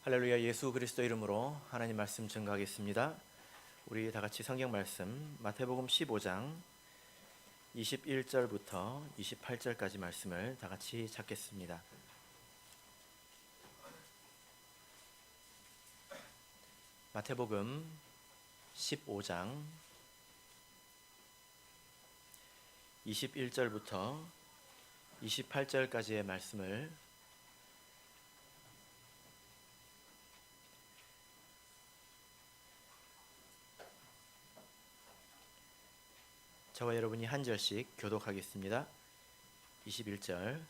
할렐루야. 예수 그리스도 이름으로 하나님 말씀 증거하겠습니다. 우리 다 같이 성경 말씀 마태복음 15장 21절부터 28절까지 말씀을 다 같이 찾겠습니다. 마태복음 15장 21절부터 28절까지의 말씀을 저와 여러분이 한 절씩 교독하겠습니다. 21절.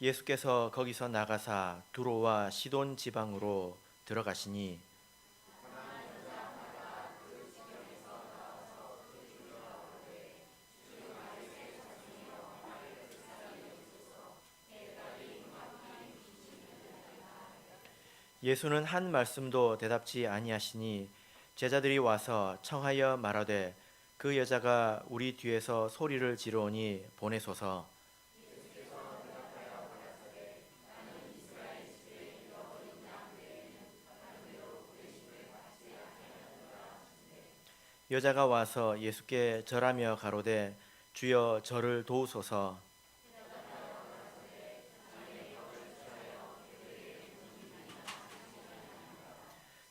예수께서 거기서 나가사 두로와 시돈 지방으로 들어가시니 예수는 한 말씀도 대답지 아니하시니 제자들이 와서 청하여 말하되 그 여자가 우리 뒤에서 소리를 지르오니 보내소서. 여자가 와서 예수께 절하며 가로되 주여 저를 도우소서.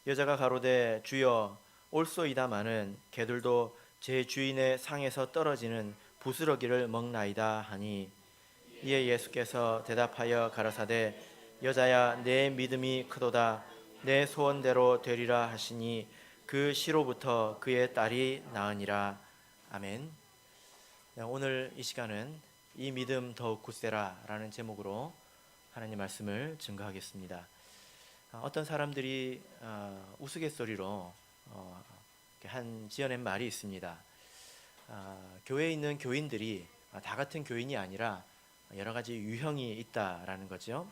여자가 가로되 주여 올소이다마는 개들도 제 주인의 상에서 떨어지는 부스러기를 먹나이다 하니 이에 예수께서 대답하여 가라사대 여자야 내 믿음이 크도다 내 소원대로 되리라 하시니 그 시로부터 그의 딸이 나으니라. 아멘. 오늘 이 시간은 이 믿음 더욱 굳세라 라는 제목으로 하나님 말씀을 증거하겠습니다. 어떤 사람들이 우스갯소리로 한 지어낸 말이 있습니다. 교회에 있는 교인들이 다 같은 교인이 아니라 여러 가지 유형이 있다라는 거죠.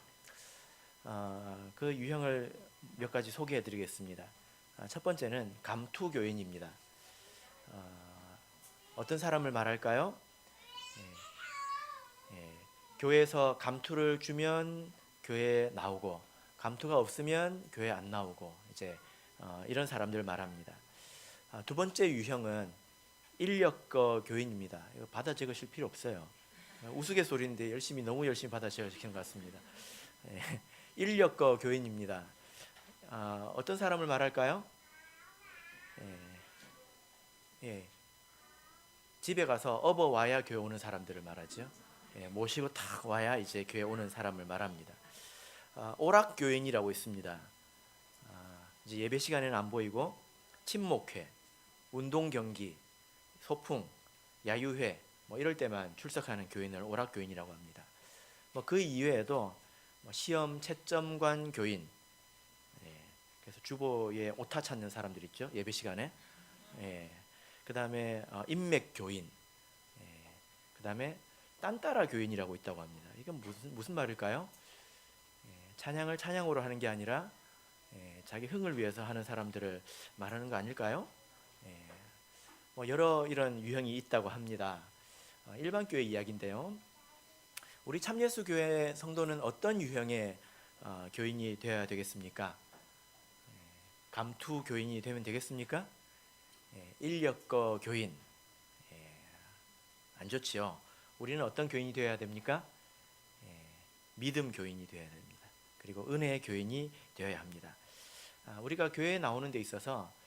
그 유형을 몇 가지 소개해 드리겠습니다. 첫 번째는 감투 교인입니다. 어떤 사람을 말할까요? 교회에서 감투를 주면 교회에 나오고 감투가 없으면 교회 안 나오고 이제 이런 사람들 말합니다. 두 번째 유형은 인력거 교인입니다. 이거 받아 적으실 필요 없어요. 우스갯소리인데 너무 열심히 받아 적으시는 것 같습니다. 인력거 교인입니다. 어떤 사람을 말할까요? 집에 가서 업어 와야 교회 오는 사람들을 말하죠. 모시고 탁 와야 이제 교회 오는 사람을 말합니다. 오락 교인이라고 있습니다. 이제 예배 시간에는 안 보이고 친목회, 운동 경기, 소풍, 야유회 이럴 때만 출석하는 교인을 오락 교인이라고 합니다. 그 이외에도 시험 채점관 교인, 그래서 주보에 오타 찾는 사람들 있죠. 예배 시간에. 그 다음에 인맥 교인, 그 다음에 딴따라 교인이라고 있다고 합니다. 이건 무슨 말일까요? 찬양을 찬양으로 하는 게 아니라 자기 흥을 위해서 하는 사람들을 말하는 거 아닐까요? 여러 이런 유형이 있다고 합니다. 일반 교회 이야기인데요. 우리 참예수 교회 성도는 어떤 유형의 교인이 되어야 되겠습니까? 감투 교인이 되면 되겠습니까? 인력거 교인, 안 좋지요. 우리는 어떤 교인이 되어야 됩니까? 믿음 교인이 되어야 됩니다. 그리고 은혜의 교인이 되어야 합니다. 우리가 교회에 나오는 데 있어서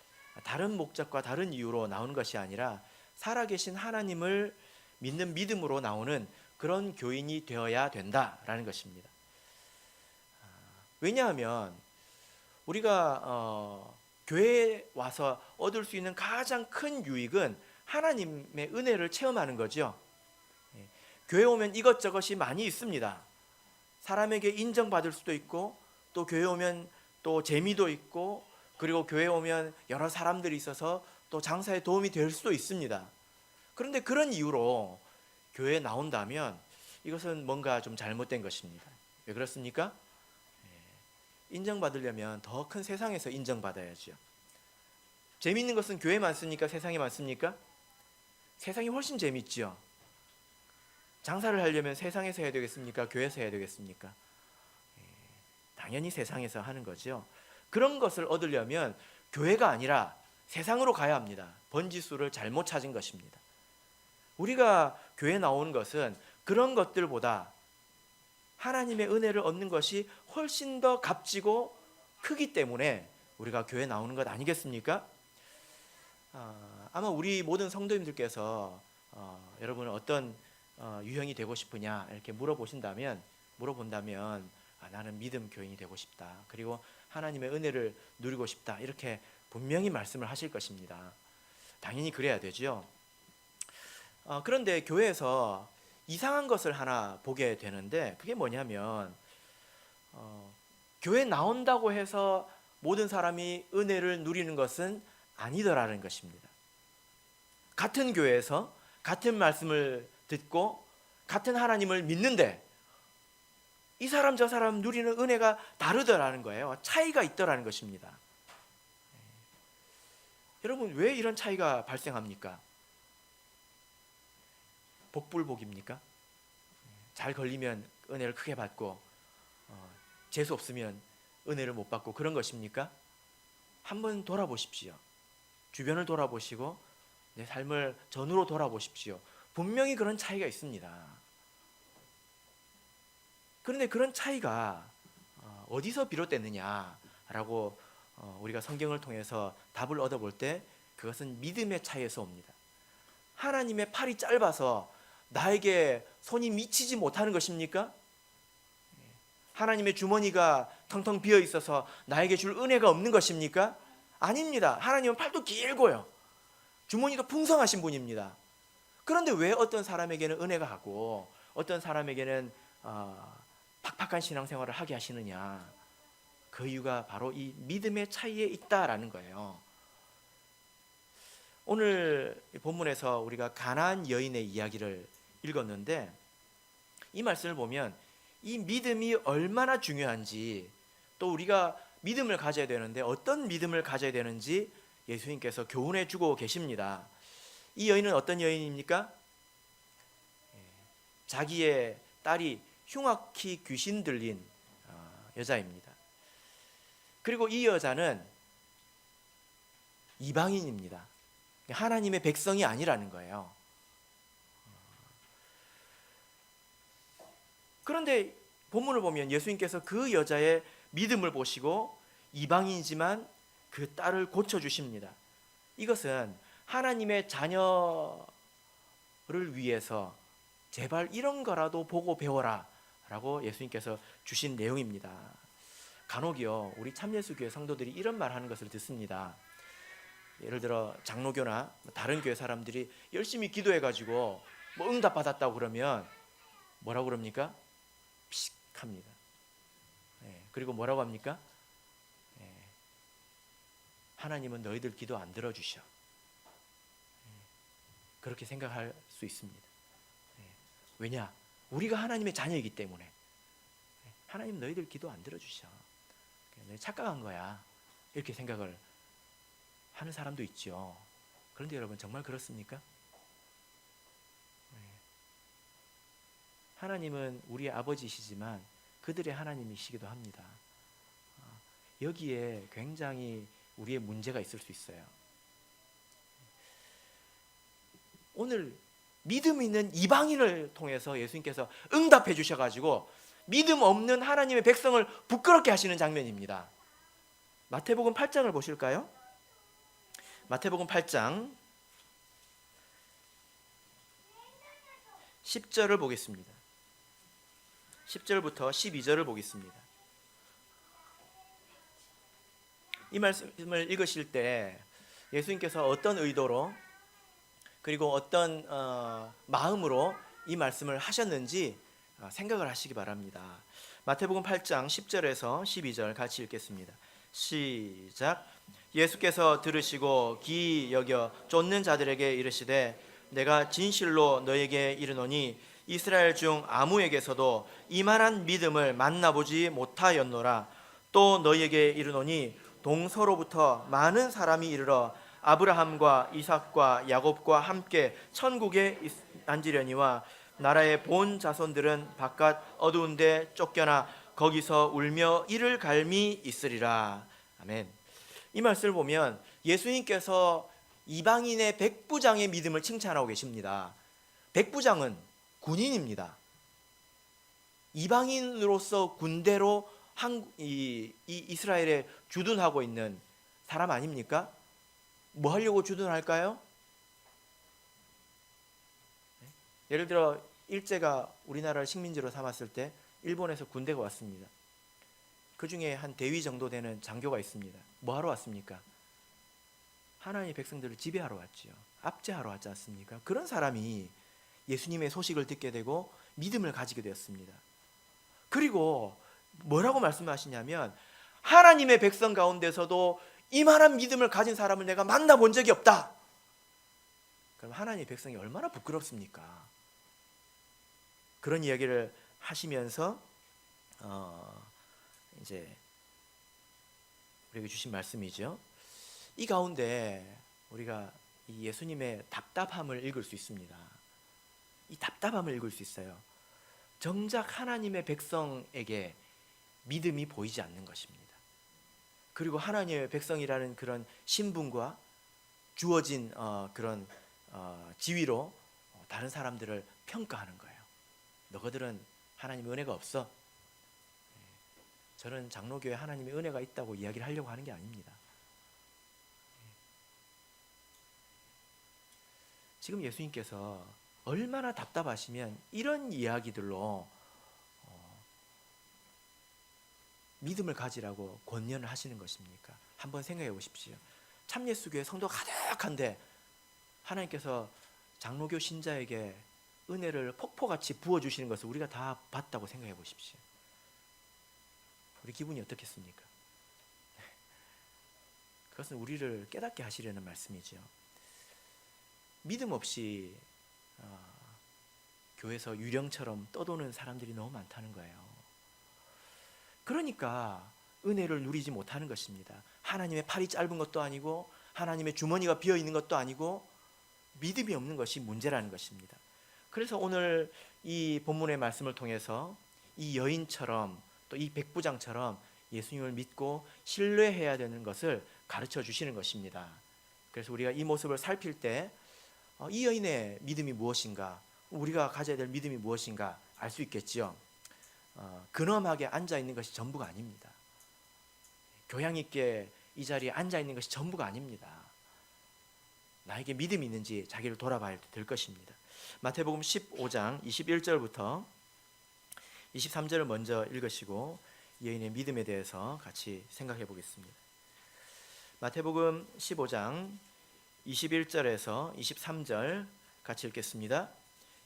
다른 목적과 다른 이유로 나오는 것이 아니라 살아계신 하나님을 믿는 믿음으로 나오는 그런 교인이 되어야 된다라는 것입니다. 왜냐하면 우리가 교회에 와서 얻을 수 있는 가장 큰 유익은 하나님의 은혜를 체험하는 거죠. 교회 오면 이것저것이 많이 있습니다. 사람에게 인정받을 수도 있고 또 교회 오면 또 재미도 있고 그리고 교회 오면 여러 사람들이 있어서 또 장사에 도움이 될 수도 있습니다. 그런데 그런 이유로 교회에 나온다면 이것은 뭔가 좀 잘못된 것입니다. 왜 그렇습니까? 인정받으려면 더 큰 세상에서 인정받아야죠. 재미있는 것은 교회 많습니까? 세상에 많습니까? 세상이 훨씬 재밌죠. 장사를 하려면 세상에서 해야 되겠습니까? 교회에서 해야 되겠습니까? 당연히 세상에서 하는 거죠. 그런 것을 얻으려면 교회가 아니라 세상으로 가야 합니다. 번지수를 잘못 찾은 것입니다. 우리가 교회 나오는 것은 그런 것들보다 하나님의 은혜를 얻는 것이 훨씬 더 값지고 크기 때문에 우리가 교회 나오는 것 아니겠습니까? 아마 우리 모든 성도님들께서 여러분은 어떤 유형이 되고 싶으냐 이렇게 물어본다면 나는 믿음 교인이 되고 싶다. 그리고 하나님의 은혜를 누리고 싶다. 이렇게 분명히 말씀을 하실 것입니다. 당연히 그래야 되죠. 그런데 교회에서 이상한 것을 하나 보게 되는데 그게 뭐냐면 교회 나온다고 해서 모든 사람이 은혜를 누리는 것은 아니더라는 것입니다. 같은 교회에서 같은 말씀을 듣고 같은 하나님을 믿는데 이 사람 저 사람 누리는 은혜가 다르더라는 거예요. 차이가 있더라는 것입니다. 여러분, 왜 이런 차이가 발생합니까? 복불복입니까? 잘 걸리면 은혜를 크게 받고 재수 없으면 은혜를 못 받고 그런 것입니까? 한번 돌아보십시오. 주변을 돌아보시고 내 삶을 전으로 돌아보십시오. 분명히 그런 차이가 있습니다. 그런데 그런 차이가 어디서 비롯됐느냐라고 우리가 성경을 통해서 답을 얻어볼 때 그것은 믿음의 차이에서 옵니다. 하나님의 팔이 짧아서 나에게 손이 미치지 못하는 것입니까? 하나님의 주머니가 텅텅 비어 있어서 나에게 줄 은혜가 없는 것입니까? 아닙니다. 하나님은 팔도 길고요. 주머니도 풍성하신 분입니다. 그런데 왜 어떤 사람에게는 은혜가 가고 어떤 사람에게는 팍팍한 신앙생활을 하게 하시느냐? 그 이유가 바로 이 믿음의 차이에 있다라는 거예요. 오늘 본문에서 우리가 가나안 여인의 이야기를 읽었는데 이 말씀을 보면 이 믿음이 얼마나 중요한지 또 우리가 믿음을 가져야 되는데 어떤 믿음을 가져야 되는지 예수님께서 교훈해 주고 계십니다. 이 여인은 어떤 여인입니까? 자기의 딸이 흉악히 귀신 들린 여자입니다. 그리고 이 여자는 이방인입니다. 하나님의 백성이 아니라는 거예요. 그런데 본문을 보면 예수님께서 그 여자의 믿음을 보시고 이방인이지만 그 딸을 고쳐주십니다. 이것은 하나님의 자녀를 위해서 제발 이런 거라도 보고 배워라 라고 예수님께서 주신 내용입니다. 간혹이요 우리 참예수교회 성도들이 이런 말 하는 것을 듣습니다. 예를 들어 장로교나 다른 교회 사람들이 열심히 기도해가지고 뭐 응답 받았다고 그러면 뭐라고 그럽니까? 피식합니다. 그리고 뭐라고 합니까? 하나님은 너희들 기도 안 들어주셔. 그렇게 생각할 수 있습니다. 왜냐? 우리가 하나님의 자녀이기 때문에 하나님 너희들 기도 안 들어주셔. 너희 착각한 거야. 이렇게 생각을 하는 사람도 있죠. 그런데 여러분 정말 그렇습니까? 하나님은 우리의 아버지시지만 그들의 하나님이시기도 합니다. 여기에 굉장히 우리의 문제가 있을 수 있어요. 오늘 믿음 있는 이방인을 통해서 예수님께서 응답해 주셔가지고 믿음 없는 하나님의 백성을 부끄럽게 하시는 장면입니다. 마태복음 8장을 보실까요? 마태복음 8장 10절을 보겠습니다. 10절부터 12절을 보겠습니다. 이 말씀을 읽으실 때 예수님께서 어떤 의도로 그리고 어떤 마음으로 이 말씀을 하셨는지 생각을 하시기 바랍니다. 마태복음 8장 10절에서 12절 같이 읽겠습니다. 시작. 예수께서 들으시고 기이 여겨 쫓는 자들에게 이르시되 내가 진실로 너에게 이르노니 이스라엘 중 아무에게서도 이만한 믿음을 만나보지 못하였노라. 또 너희에게 이르노니 동서로부터 많은 사람이 이르러 아브라함과 이삭과 야곱과 함께 천국에 앉으려니와 나라의 본 자손들은 바깥 어두운 데 쫓겨나 거기서 울며 이를 갈미 있으리라. 아멘. 이 말씀을 보면 예수님께서 이방인의 백부장의 믿음을 칭찬하고 계십니다. 백부장은 군인입니다. 이방인으로서 군대로 이스라엘에 주둔하고 있는 사람 아닙니까? 뭐 하려고 주둔할까요? 예를 들어 일제가 우리나라를 식민지로 삼았을 때 일본에서 군대가 왔습니다. 그 중에 한 대위 정도 되는 장교가 있습니다. 뭐 하러 왔습니까? 하나님의 백성들을 지배하러 왔지요. 압제하러 왔지 않습니까? 그런 사람이 예수님의 소식을 듣게 되고 믿음을 가지게 되었습니다. 그리고 뭐라고 말씀하시냐면 하나님의 백성 가운데서도 이만한 믿음을 가진 사람을 내가 만나본 적이 없다. 그럼 하나님의 백성이 얼마나 부끄럽습니까? 그런 이야기를 하시면서 이제 우리에게 주신 말씀이죠. 이 가운데 우리가 이 예수님의 답답함을 읽을 수 있습니다. 이 답답함을 읽을 수 있어요. 정작 하나님의 백성에게 믿음이 보이지 않는 것입니다. 그리고 하나님의 백성이라는 그런 신분과 주어진 그런 지위로 다른 사람들을 평가하는 거예요. 너희들은 하나님의 은혜가 없어. 저는 장로교회 하나님의 은혜가 있다고 이야기를 하려고 하는 게 아닙니다. 지금 예수님께서 얼마나 답답하시면 이런 이야기들로 믿음을 가지라고 권면을 하시는 것입니까? 한번 생각해 보십시오. 참예수교회 성도가 가득한데 하나님께서 장로교 신자에게 은혜를 폭포같이 부어주시는 것을 우리가 다 봤다고 생각해 보십시오. 우리 기분이 어떻겠습니까? 그것은 우리를 깨닫게 하시려는 말씀이죠. 믿음 없이 교회에서 유령처럼 떠도는 사람들이 너무 많다는 거예요. 그러니까 은혜를 누리지 못하는 것입니다. 하나님의 팔이 짧은 것도 아니고 하나님의 주머니가 비어 있는 것도 아니고 믿음이 없는 것이 문제라는 것입니다. 그래서 오늘 이 본문의 말씀을 통해서 이 여인처럼 또 이 백부장처럼 예수님을 믿고 신뢰해야 되는 것을 가르쳐 주시는 것입니다. 그래서 우리가 이 모습을 살필 때 이 여인의 믿음이 무엇인가, 우리가 가져야 될 믿음이 무엇인가 알 수 있겠지요. 근엄하게 앉아 있는 것이 전부가 아닙니다. 교양 있게 이 자리에 앉아 있는 것이 전부가 아닙니다. 나에게 믿음이 있는지 자기를 돌아봐야 될 것입니다. 마태복음 15장 21절부터 23절을 먼저 읽으시고 여인의 믿음에 대해서 같이 생각해 보겠습니다. 마태복음 15장 21절에서 23절 같이 읽겠습니다.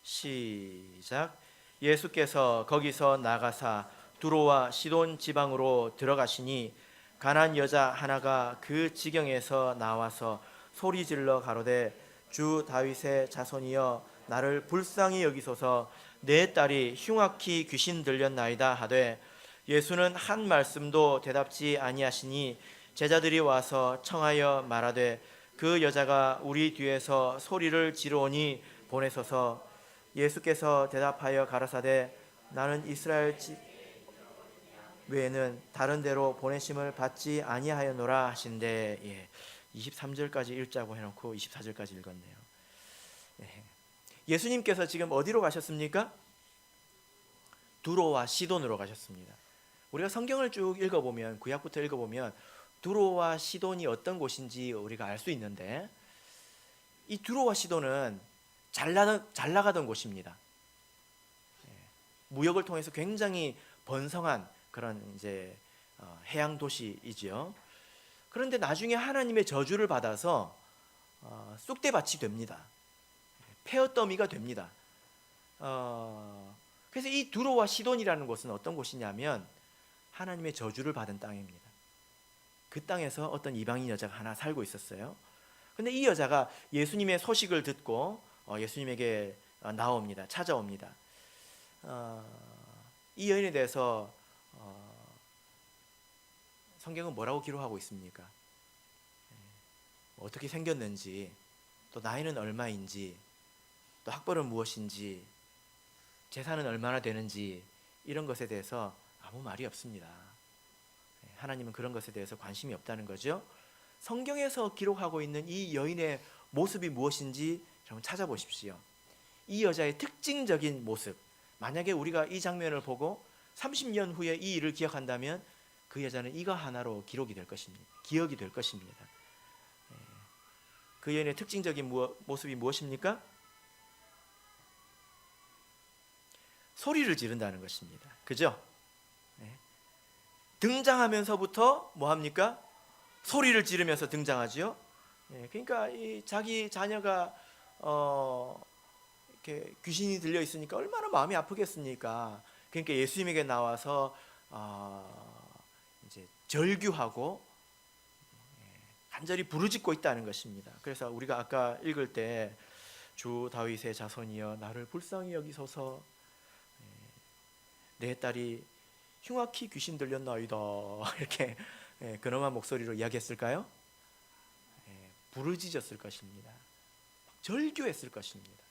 시작. 예수께서 거기서 나가사 두로와 시돈 지방으로 들어가시니 가난 여자 하나가 그 지경에서 나와서 소리질러 가로되 주 다윗의 자손이여 나를 불쌍히 여기소서 내 딸이 흉악히 귀신 들렸나이다 하되 예수는 한 말씀도 대답지 아니하시니 제자들이 와서 청하여 말하되 그 여자가 우리 뒤에서 소리를 지르오니 보내소서. 예수께서 대답하여 가라사대 나는 이스라엘 집 외에는 다른 데로 보내심을 받지 아니하였노라 하신대. 23절까지 읽자고 해놓고 24절까지 읽었네요. 예수님께서 지금 어디로 가셨습니까? 두로와 시돈으로 가셨습니다. 우리가 성경을 쭉 읽어보면, 구약부터 읽어보면 두로와 시돈이 어떤 곳인지 우리가 알 수 있는데, 이 두로와 시돈은 잘 나가던 곳입니다. 무역을 통해서 굉장히 번성한 그런 이제 해양 도시이지요. 그런데 나중에 하나님의 저주를 받아서 쑥대밭이 됩니다. 폐허더미가 됩니다. 그래서 이 두로와 시돈이라는 곳은 어떤 곳이냐면 하나님의 저주를 받은 땅입니다. 그 땅에서 어떤 이방인 여자가 하나 살고 있었어요. 근데 이 여자가 예수님의 소식을 듣고 예수님에게 나옵니다. 찾아옵니다. 이 여인에 대해서 성경은 뭐라고 기록하고 있습니까? 어떻게 생겼는지, 또 나이는 얼마인지, 또 학벌은 무엇인지, 재산은 얼마나 되는지 이런 것에 대해서 아무 말이 없습니다. 하나님은 그런 것에 대해서 관심이 없다는 거죠. 성경에서 기록하고 있는 이 여인의 모습이 무엇인지 여러분 찾아보십시오. 이 여자의 특징적인 모습, 만약에 우리가 이 장면을 보고 30년 후에 이 일을 기억한다면 그 여자는 이거 하나로 기록이 될 것입니다. 기억이 될 것입니다. 그 여인의 특징적인 모습이 무엇입니까? 소리를 지른다는 것입니다. 그죠? 등장하면서부터 뭐합니까? 소리를 지르면서 등장하지요. 그러니까 이 자기 자녀가 이렇게 귀신이 들려 있으니까 얼마나 마음이 아프겠습니까? 그러니까 예수님에게 나와서 이제 절규하고 간절히 부르짖고 있다는 것입니다. 그래서 우리가 아까 읽을 때 주 다윗의 자손이여 나를 불쌍히 여기소서, 내 딸이 흉악히 귀신 들렸나이다 이렇게 근엄한 목소리로 이야기했을까요? 부르짖었을 것입니다. 절규했을 것입니다.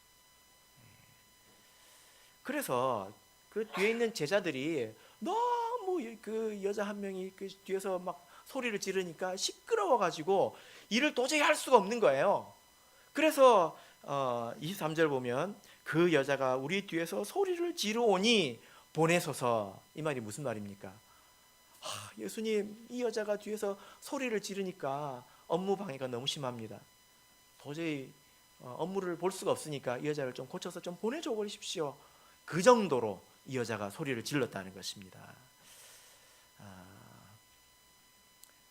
그래서 그 뒤에 있는 제자들이 너무 그 여자 한 명이 그 뒤에서 막 소리를 지르니까 시끄러워가지고 일을 도저히 할 수가 없는 거예요. 그래서 23절 보면 그 여자가 우리 뒤에서 소리를 지르오니 보내소서, 이 말이 무슨 말입니까? 예수님, 이 여자가 뒤에서 소리를 지르니까 업무 방해가 너무 심합니다. 도저히 업무를 볼 수가 없으니까 이 여자를 좀 고쳐서 좀 보내줘 버리십시오. 그 정도로 이 여자가 소리를 질렀다는 것입니다.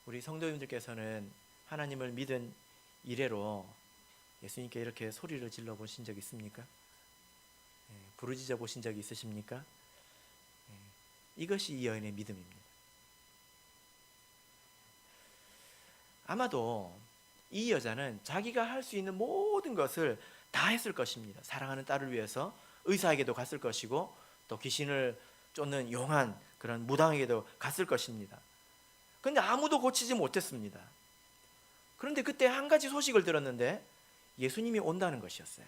우리 성도님들께서는 하나님을 믿은 이래로 예수님께 이렇게 소리를 질러 보신 적 있습니까? 부르짖어 보신 적이 있으십니까? 이것이 이 여인의 믿음입니다. 아마도 이 여자는 자기가 할 수 있는 모든 것을 다 했을 것입니다. 사랑하는 딸을 위해서 의사에게도 갔을 것이고 또 귀신을 쫓는 용한 그런 무당에게도 갔을 것입니다. 그런데 아무도 고치지 못했습니다. 그런데 그때 한 가지 소식을 들었는데 예수님이 온다는 것이었어요.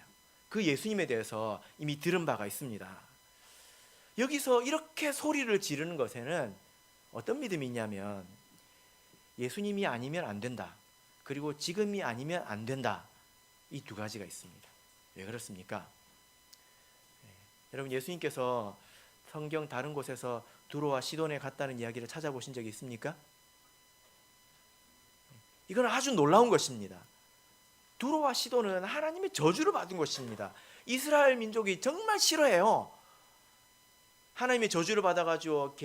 그 예수님에 대해서 이미 들은 바가 있습니다. 여기서 이렇게 소리를 지르는 것에는 어떤 믿음이 있냐면 예수님이 아니면 안 된다, 그리고 지금이 아니면 안 된다, 이 두 가지가 있습니다. 왜 그렇습니까? 여러분, 예수님께서 성경 다른 곳에서 두로와 시돈에 갔다는 이야기를 찾아보신 적이 있습니까? 이건 아주 놀라운 것입니다. 두로와 시돈은 하나님의 저주를 받은 것입니다. 이스라엘 민족이 정말 싫어해요. 하나님의 저주를 받아가지고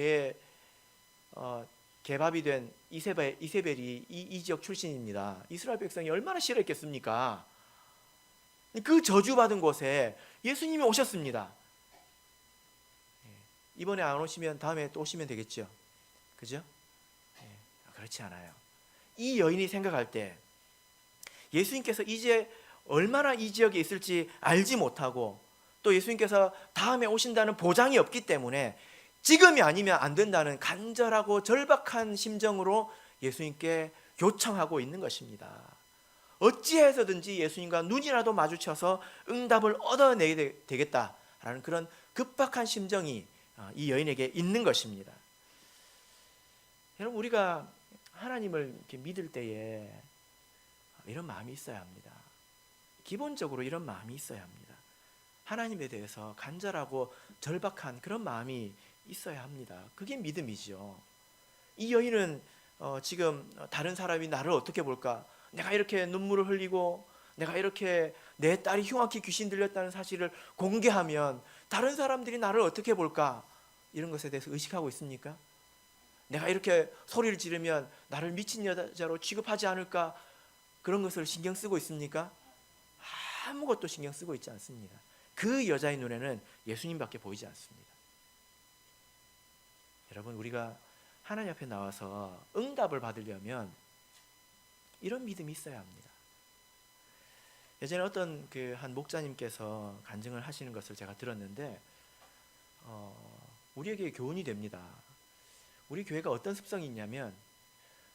개밥이 된 이세벨이 이 지역 출신입니다. 이스라엘 백성이 얼마나 싫어했겠습니까? 그 저주받은 곳에 예수님이 오셨습니다. 이번에 안 오시면 다음에 또 오시면 되겠죠. 그죠? 그렇지 않아요. 이 여인이 생각할 때 예수님께서 이제 얼마나 이 지역에 있을지 알지 못하고 또 예수님께서 다음에 오신다는 보장이 없기 때문에 지금이 아니면 안 된다는 간절하고 절박한 심정으로 예수님께 요청하고 있는 것입니다. 어찌해서든지 예수님과 눈이라도 마주쳐서 응답을 얻어내야 되겠다라는 그런 급박한 심정이 이 여인에게 있는 것입니다. 여러분, 우리가 하나님을 이렇게 믿을 때에 이런 마음이 있어야 합니다. 기본적으로 이런 마음이 있어야 합니다. 하나님에 대해서 간절하고 절박한 그런 마음이 있어야 합니다. 그게 믿음이죠. 이 여인은 지금 다른 사람이 나를 어떻게 볼까? 내가 이렇게 눈물을 흘리고 내가 이렇게 내 딸이 흉악히 귀신 들렸다는 사실을 공개하면 다른 사람들이 나를 어떻게 볼까? 이런 것에 대해서 의식하고 있습니까? 내가 이렇게 소리를 지르면 나를 미친 여자로 취급하지 않을까? 그런 것을 신경 쓰고 있습니까? 아무것도 신경 쓰고 있지 않습니다. 그 여자의 눈에는 예수님밖에 보이지 않습니다. 여러분, 우리가 하나님 앞에 나와서 응답을 받으려면 이런 믿음이 있어야 합니다. 예전에 어떤 한 목자님께서 간증을 하시는 것을 제가 들었는데 우리에게 교훈이 됩니다. 우리 교회가 어떤 습성이 있냐면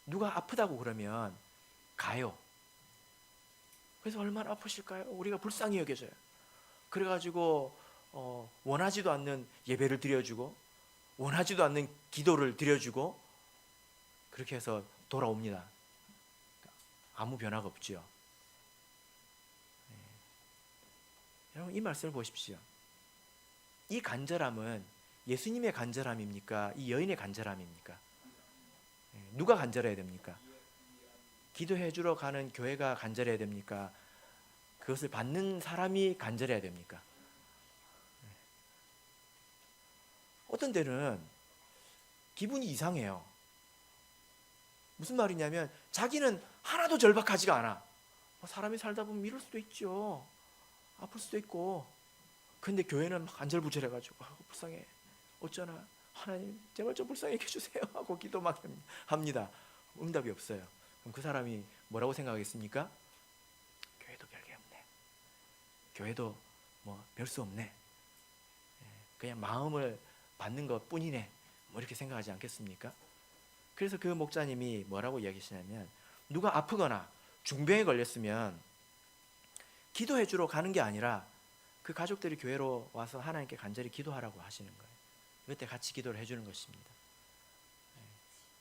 누가 아프다고 그러면 가요. 그래서 얼마나 아프실까요? 우리가 불쌍히 여겨져요. 그래가지고 원하지도 않는 예배를 드려주고 원하지도 않는 기도를 드려주고 그렇게 해서 돌아옵니다. 아무 변화가 없죠. 여러분 이 말씀을 보십시오. 이 간절함은 예수님의 간절함입니까? 이 여인의 간절함입니까? 누가 간절해야 됩니까? 기도해 주러 가는 교회가 간절해야 됩니까? 그것을 받는 사람이 간절해야 됩니까? 어떤 때는 기분이 이상해요. 무슨 말이냐면 자기는 하나도 절박하지가 않아. 사람이 살다 보면 이럴 수도 있죠. 아플 수도 있고. 근데 교회는 막 안절부절해가지고 불쌍해. 어쩌나 하나님 제발 좀 불쌍히 해주세요 하고 기도 막 합니다. 응답이 없어요. 그럼 그 사람이 뭐라고 생각하겠습니까? 교회도 별게 없네. 교회도 뭐 별 수 없네. 그냥 마음을 받는 것 뿐이네. 뭐 이렇게 생각하지 않겠습니까? 그래서 그 목사님이 뭐라고 이야기하시냐면 누가 아프거나 중병에 걸렸으면 기도해 주러 가는 게 아니라 그 가족들이 교회로 와서 하나님께 간절히 기도하라고 하시는 거예요. 그때 같이 기도를 해주는 것입니다.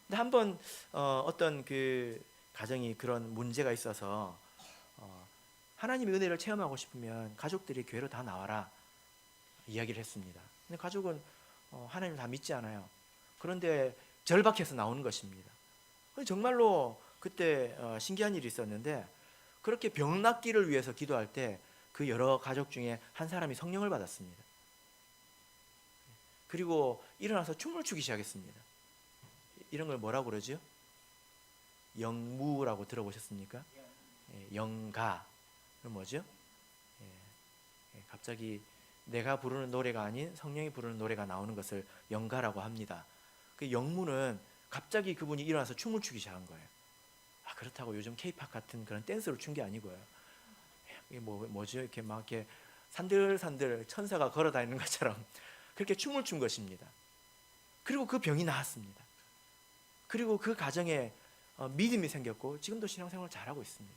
근데 한번 어떤 그 가정이 그런 문제가 있어서 하나님의 은혜를 체험하고 싶으면 가족들이 교회로 다 나와라 이야기를 했습니다. 근데 가족은 하나님을 다 믿지 않아요. 그런데 절박해서 나오는 것입니다. 정말로 그때 신기한 일이 있었는데 그렇게 병 낫기를 위해서 기도할 때 그 여러 가족 중에 한 사람이 성령을 받았습니다. 그리고 일어나서 춤을 추기 시작했습니다. 이런 걸 뭐라고 그러죠? 영무라고 들어보셨습니까? 영가. 그럼 뭐죠? 갑자기 내가 부르는 노래가 아닌 성령이 부르는 노래가 나오는 것을 영가라고 합니다. 그 영무는 갑자기 그분이 일어나서 춤을 추기 시작한 거예요. 그렇다고 요즘 K-팝 같은 그런 댄스를 춘 게 아니고요. 이게 뭐죠? 이렇게 막 이렇게 산들산들 천사가 걸어 다니는 것처럼 그렇게 춤을 춘 것입니다. 그리고 그 병이 나았습니다. 그리고 그 가정에 믿음이 생겼고 지금도 신앙생활을 잘하고 있습니다.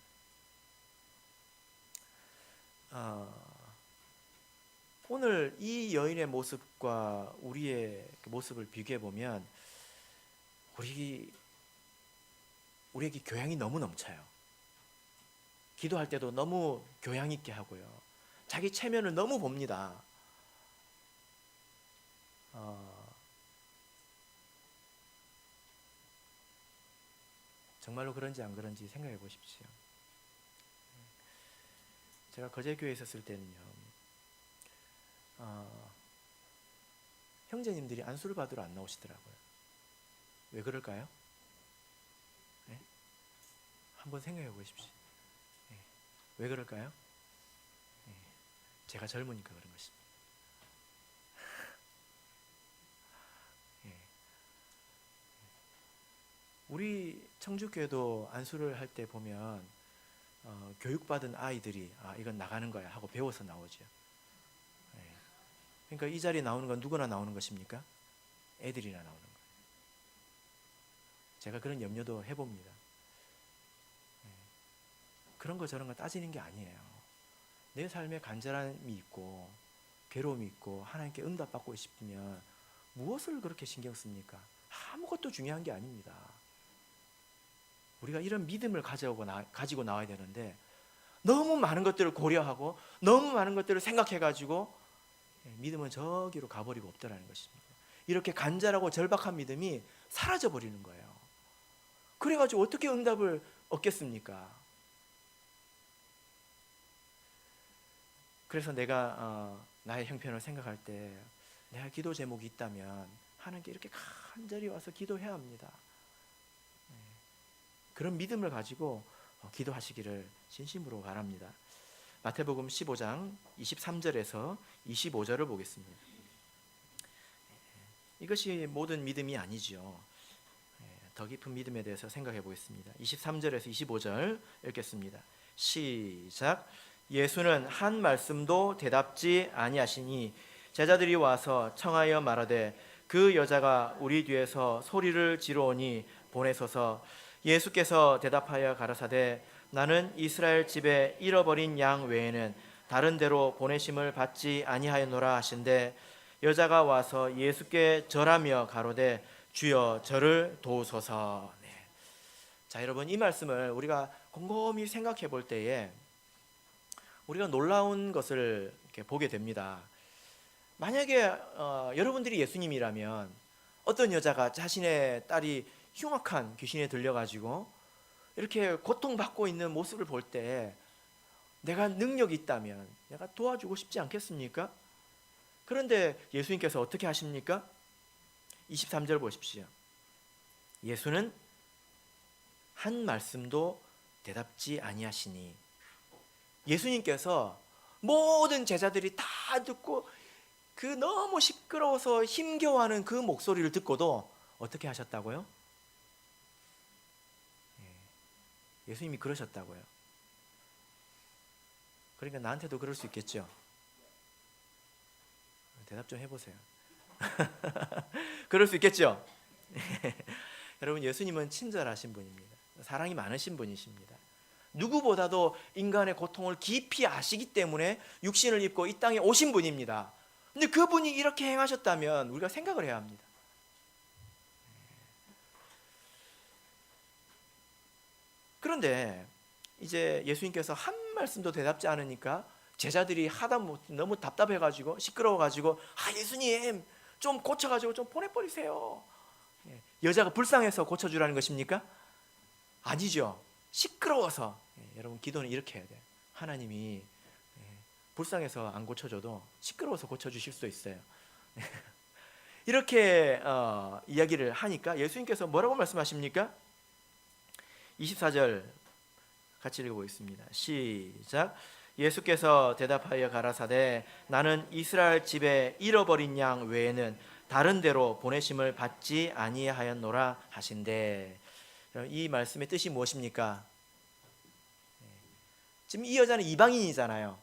오늘 이 여인의 모습과 우리의 모습을 비교해 보면 우리에게 교양이 너무 넘쳐요. 기도할 때도 너무 교양 있게 하고요. 자기 체면을 너무 봅니다. 정말로 그런지 안 그런지 생각해 보십시오. 제가 거제교회에 있었을 때는요, 형제님들이 안수를 받으러 안 나오시더라고요. 왜 그럴까요? 네? 한번 생각해 보십시오. 네. 왜 그럴까요? 네. 제가 젊으니까 그런 것입니다. 네. 우리 청주교회도 안수를 할 때 보면 교육받은 아이들이 이건 나가는 거야 하고 배워서 나오죠. 네. 그러니까 이 자리에 나오는 건 누구나 나오는 것입니까? 애들이나 나오는 거예요. 제가 그런 염려도 해봅니다. 네. 그런 거 저런 거 따지는 게 아니에요. 내 삶에 간절함이 있고 괴로움이 있고 하나님께 응답받고 싶으면 무엇을 그렇게 신경 씁니까? 아무것도 중요한 게 아닙니다. 우리가 이런 믿음을 가지고 나와야 되는데 너무 많은 것들을 고려하고 너무 많은 것들을 생각해가지고 믿음은 저기로 가버리고 없더라는 것입니다. 이렇게 간절하고 절박한 믿음이 사라져버리는 거예요. 그래가지고 어떻게 응답을 얻겠습니까? 그래서 내가 나의 형편을 생각할 때 내가 기도 제목이 있다면 하나님께 이렇게 간절히 와서 기도해야 합니다. 그런 믿음을 가지고 기도하시기를 진심으로 바랍니다. 마태복음 15장 23절에서 25절을 보겠습니다. 이것이 모든 믿음이 아니죠. 더 깊은 믿음에 대해서 생각해 보겠습니다. 23절에서 25절 읽겠습니다. 시작. 예수는 한 말씀도 대답지 아니하시니 제자들이 와서 청하여 말하되 그 여자가 우리 뒤에서 소리를 지르오니 보내소서. 예수께서 대답하여 가라사대 나는 이스라엘 집에 잃어버린 양 외에는 다른 데로 보내심을 받지 아니하였노라 하신대 여자가 와서 예수께 절하며 가로되 주여 저를 도우소서. 네. 자, 여러분, 이 말씀을 우리가 곰곰이 생각해 볼 때에 우리가 놀라운 것을 이렇게 보게 됩니다. 만약에 여러분들이 예수님이라면 어떤 여자가 자신의 딸이 흉악한 귀신에 들려가지고 이렇게 고통받고 있는 모습을 볼 때 내가 능력이 있다면 내가 도와주고 싶지 않겠습니까? 그런데 예수님께서 어떻게 하십니까? 23절 보십시오. 예수는 한 말씀도 대답지 아니하시니. 예수님께서 모든 제자들이 다 듣고 그 너무 시끄러워서 힘겨워하는 그 목소리를 듣고도 어떻게 하셨다고요? 예수님이 그러셨다고요. 그러니까 나한테도 그럴 수 있겠죠. 대답 좀 해보세요. 그럴 수 있겠죠. 여러분, 예수님은 친절하신 분입니다. 사랑이 많으신 분이십니다. 누구보다도 인간의 고통을 깊이 아시기 때문에 육신을 입고 이 땅에 오신 분입니다. 근데 그분이 이렇게 행하셨다면 우리가 생각을 해야 합니다. 그런데 이제 예수님께서 한 말씀도 대답지 않으니까 제자들이 하다 너무 답답해가지고 시끄러워가지고 예수님 좀 고쳐가지고 좀 보내버리세요. 여자가 불쌍해서 고쳐주라는 것입니까? 아니죠. 시끄러워서. 여러분, 기도는 이렇게 해야 돼요. 하나님이 불쌍해서 안 고쳐줘도 시끄러워서 고쳐주실 수도 있어요. 이렇게 이야기를 하니까 예수님께서 뭐라고 말씀하십니까? 24절 같이 읽어보겠습니다. 시작. 예수께서 대답하여 가라사대 나는 이스라엘 집에 잃어버린 양 외에는 다른 데로 보내심을 받지 아니하였노라 하신대. 이 말씀의 뜻이 무엇입니까? 지금 이 여자는 이방인이잖아요.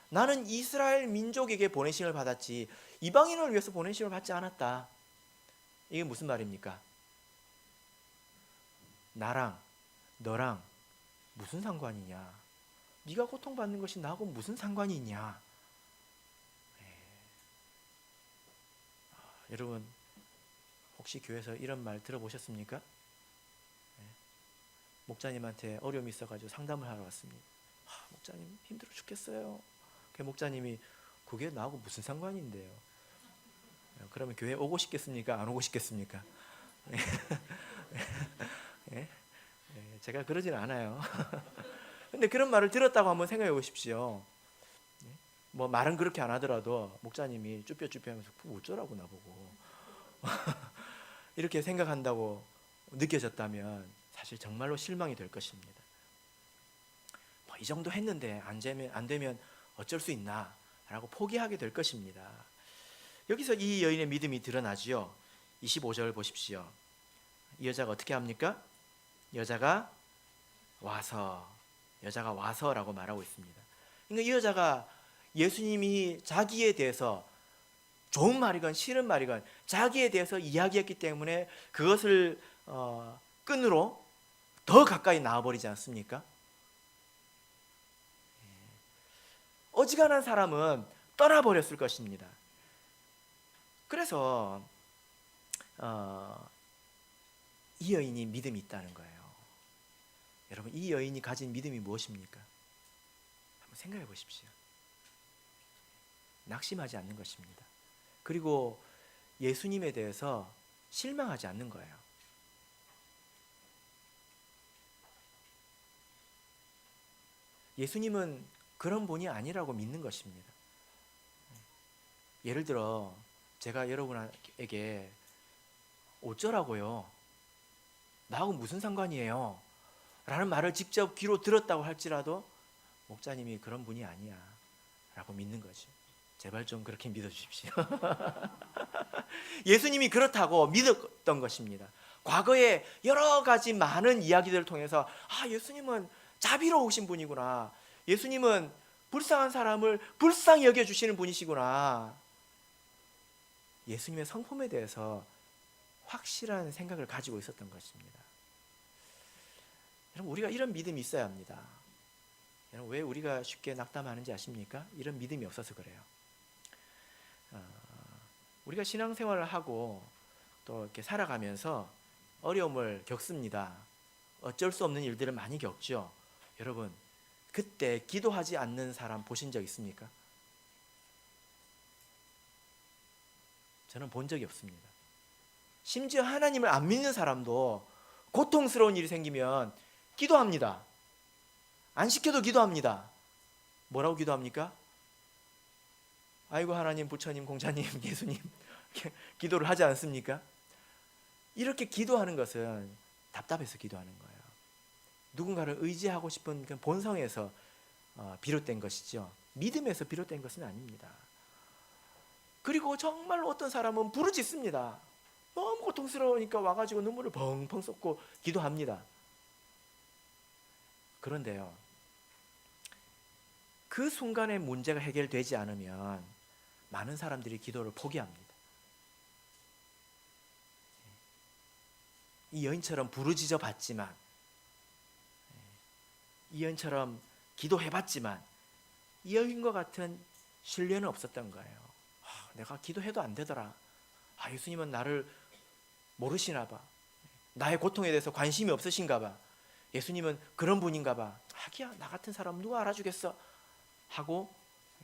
나는 이스라엘 민족에게 보내심을 받았지 이방인을 위해서 보내심을 받지 않았다. 이게 무슨 말입니까? 나랑 너랑 무슨 상관이냐? 네가 고통받는 것이 나하고 무슨 상관이 있냐? 여러분, 혹시 교회에서 이런 말 들어보셨습니까? 목자님한테 어려움이 있어가지고 상담을 하러 왔습니다. 목자님 힘들어 죽겠어요. 그 목자님이 그게 나하고 무슨 상관인데요? 그러면 교회 오고 싶겠습니까? 안 오고 싶겠습니까? 제가 그러진 않아요. 근데 그런 말을 들었다고 한번 생각해 보십시오. 뭐 말은 그렇게 안 하더라도 목자님이 쭈뼛쭈뼛 하면서 어쩌라고 나보고 이렇게 생각한다고 느껴졌다면 사실 정말로 실망이 될 것입니다. 뭐 이 정도 했는데 안 되면 어쩔 수 있나 라고 포기하게 될 것입니다. 여기서 이 여인의 믿음이 드러나지요. 25절 보십시오. 이 여자가 어떻게 합니까? 여자가 와서라고 말하고 있습니다. 그러니까 이 여자가 예수님이 자기에 대해서 좋은 말이건 싫은 말이건 자기에 대해서 이야기했기 때문에 그것을 끈으로 더 가까이 나와버리지 않습니까? 어지간한 사람은 떠나버렸을 것입니다. 그래서 이 여인이 믿음이 있다는 거예요. 여러분, 이 여인이 가진 믿음이 무엇입니까? 한번 생각해 보십시오. 낙심하지 않는 것입니다. 그리고 예수님에 대해서 실망하지 않는 거예요. 예수님은 그런 분이 아니라고 믿는 것입니다. 예를 들어 제가 여러분에게 어쩌라고요? 나하고 무슨 상관이에요? 라는 말을 직접 귀로 들었다고 할지라도 목자님이 그런 분이 아니야 라고 믿는 거죠. 제발 좀 그렇게 믿어주십시오. 예수님이 그렇다고 믿었던 것입니다. 과거에 여러 가지 많은 이야기들을 통해서 예수님은 자비로우신 분이구나. 예수님은 불쌍한 사람을 불쌍히 여겨주시는 분이시구나. 예수님의 성품에 대해서 확실한 생각을 가지고 있었던 것입니다. 여러분, 우리가 이런 믿음이 있어야 합니다. 여러분, 왜 우리가 쉽게 낙담하는지 아십니까? 이런 믿음이 없어서 그래요. 우리가 신앙생활을 하고 또 이렇게 살아가면서 어려움을 겪습니다. 어쩔 수 없는 일들을 많이 겪죠. 여러분, 그때 기도하지 않는 사람 보신 적 있습니까? 저는 본 적이 없습니다. 심지어 하나님을 안 믿는 사람도 고통스러운 일이 생기면 기도합니다. 안 시켜도 기도합니다. 뭐라고 기도합니까? 아이고 하나님, 부처님, 공자님, 예수님 기도를 하지 않습니까? 이렇게 기도하는 것은 답답해서 기도하는 거예요. 누군가를 의지하고 싶은 그 본성에서 비롯된 것이죠. 믿음에서 비롯된 것은 아닙니다. 그리고 정말로 어떤 사람은 부르짖습니다. 너무 고통스러우니까 와가지고 눈물을 펑펑 쏟고 기도합니다. 그런데요, 그 순간에 문제가 해결되지 않으면 많은 사람들이 기도를 포기합니다. 이 여인처럼 부르짖어 봤지만, 이 여인처럼 기도해봤지만 이 여인과 같은 신뢰는 없었던 거예요. 내가 기도해도 안 되더라. 예수님은 나를 모르시나 봐. 나의 고통에 대해서 관심이 없으신가 봐. 예수님은 그런 분인가 봐. 하기야 나 같은 사람 누가 알아주겠어 하고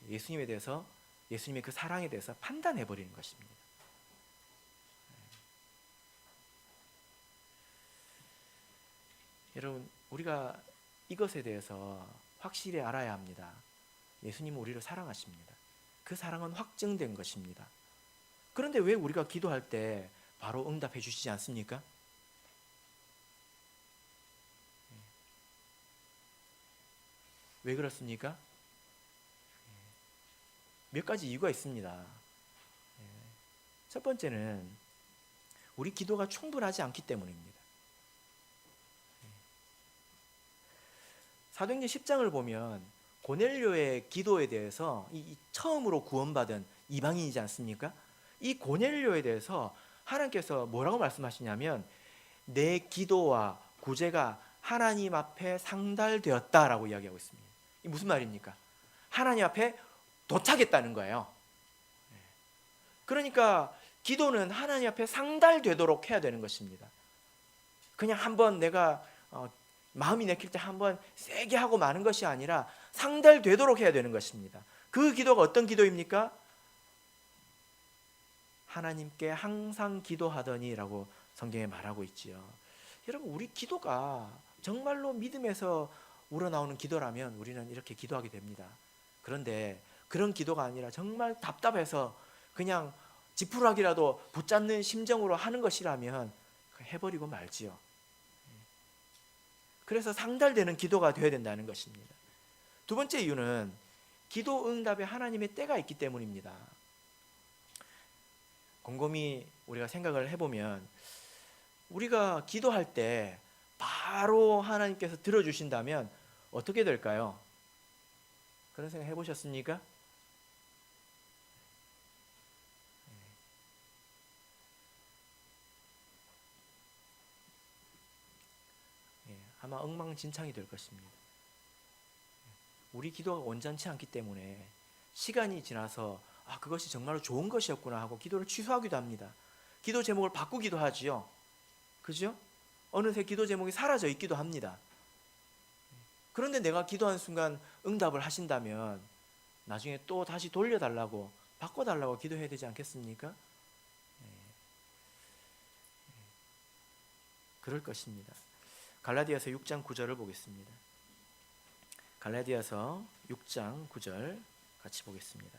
예수님에 대해서, 예수님의 그 사랑에 대해서 판단해버리는 것입니다. 여러분, 우리가 이것에 대해서 확실히 알아야 합니다. 예수님은 우리를 사랑하십니다. 그 사랑은 확증된 것입니다. 그런데 왜 우리가 기도할 때 바로 응답해 주시지 않습니까? 왜 그렇습니까? 몇 가지 이유가 있습니다. 첫 번째는 우리 기도가 충분하지 않기 때문입니다. 사도행전 10장을 보면 고넬료의 기도에 대해서 처음으로 구원받은 이방인이지 않습니까? 이 고넬료에 대해서 하나님께서 뭐라고 말씀하시냐면 내 기도와 구제가 하나님 앞에 상달되었다라고 이야기하고 있습니다. 이 무슨 말입니까? 하나님 앞에 도착했다는 거예요. 그러니까 기도는 하나님 앞에 상달되도록 해야 되는 것입니다. 그냥 한번 내가 마음이 내킬 때 한번 세게 하고 마는 것이 아니라 상달되도록 해야 되는 것입니다. 그 기도가 어떤 기도입니까? 하나님께 항상 기도하더니라고 성경에 말하고 있지요. 여러분, 우리 기도가 정말로 믿음에서 우러나오는 기도라면 우리는 이렇게 기도하게 됩니다. 그런데 그런 기도가 아니라 정말 답답해서 그냥 지푸라기라도 붙잡는 심정으로 하는 것이라면 해버리고 말지요. 그래서 상달되는 기도가 되어야 된다는 것입니다. 두 번째 이유는 기도 응답에 하나님의 때가 있기 때문입니다. 곰곰이 우리가 생각을 해보면 우리가 기도할 때 바로 하나님께서 들어주신다면 어떻게 될까요? 그런 생각 해보셨습니까? 아마 엉망진창이 될 것입니다. 우리 기도가 온전치 않기 때문에 시간이 지나서 그것이 정말로 좋은 것이었구나 하고 기도를 취소하기도 합니다. 기도 제목을 바꾸기도 하지요. 그죠? 어느새 기도 제목이 사라져 있기도 합니다. 그런데 내가 기도한 순간 응답을 하신다면 나중에 또 다시 돌려달라고, 바꿔달라고 기도해야 되지 않겠습니까? 그럴 것입니다. 갈라디아서 6장 9절을 보겠습니다. 갈라디아서 6장 9절 같이 보겠습니다.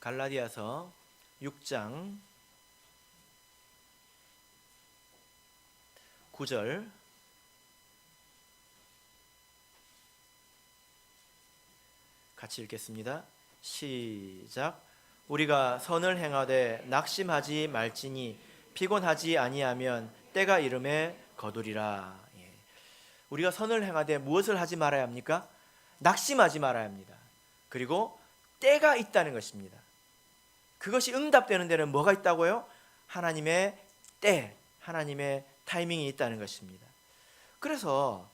갈라디아서 6장 9절 같이 읽겠습니다. 시작. 우리가 선을 행하되 낙심하지 말지니 피곤하지 아니하면 때가 이름에 거두리라. 우리가 선을 행하되 무엇을 하지 말아야 합니까? 낙심하지 말아야 합니다. 그리고 때가 있다는 것입니다. 그것이 응답되는 데는 뭐가 있다고요? 하나님의 때, 하나님의 타이밍이 있다는 것입니다. 그래서